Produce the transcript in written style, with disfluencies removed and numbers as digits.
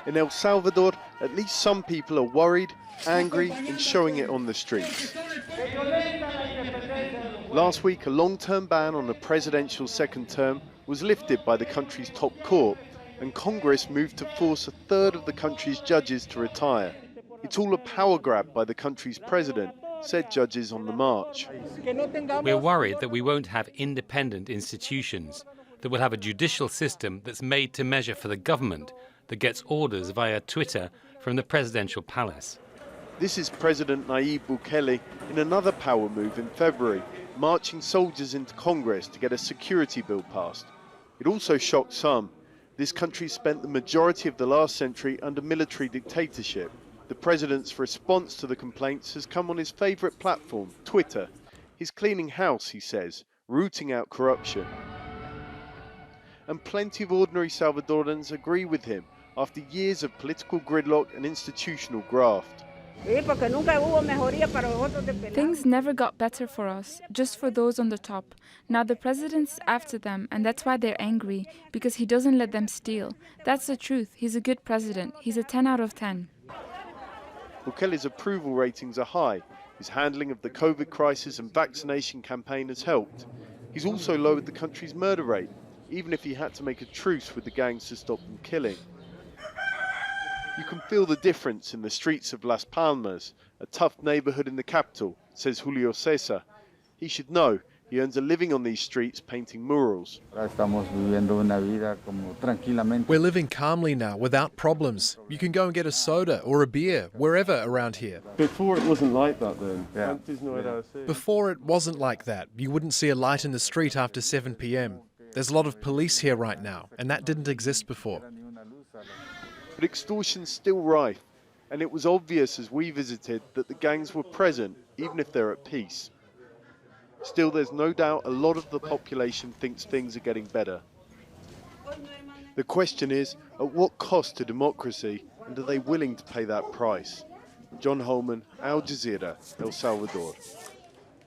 In El Salvador, at least some people are worried, angry, and showing it on the streets. Last week, a long-term ban on a presidential second term was lifted by the country's top court, and Congress moved to force a third of the country's judges to retire. It's all a power grab by the country's president, said judges on the march. We're worried that we won't have independent institutions, that we'll have a judicial system that's made to measure for the government, that gets orders via Twitter from the presidential palace. This is President Nayib Bukele in another power move in February, marching soldiers into Congress to get a security bill passed. It also shocked some. This country spent the majority of the last century under military dictatorship. The president's response to the complaints has come on his favourite platform, Twitter. He's cleaning house, he says, rooting out corruption. And plenty of ordinary Salvadorans agree with him after years of political gridlock and institutional graft. Things never got better for us, just for those on the top. Now the president's after them, and that's why they're angry, because he doesn't let them steal. That's the truth. He's a good president. He's a 10 out of 10. Bukele's approval ratings are high. His handling of the COVID crisis and vaccination campaign has helped. He's also lowered the country's murder rate, even if he had to make a truce with the gangs to stop them killing. You can feel the difference in the streets of Las Palmas, a tough neighborhood in the capital, says Julio Cesar. He should know he earns a living on these streets painting murals. We're living calmly now, without problems. You can go and get a soda or a beer, wherever around here. Before it wasn't like that then? Yeah. Before it wasn't like that. You wouldn't see a light in the street after 7 p.m. There's a lot of police here right now, and that didn't exist before. But extortion's still rife, and it was obvious as we visited that the gangs were present, even if they're at peace. Still, there's no doubt a lot of the population thinks things are getting better. The question is, at what cost to democracy, and are they willing to pay that price? John Holman, Jazeera, El Salvador.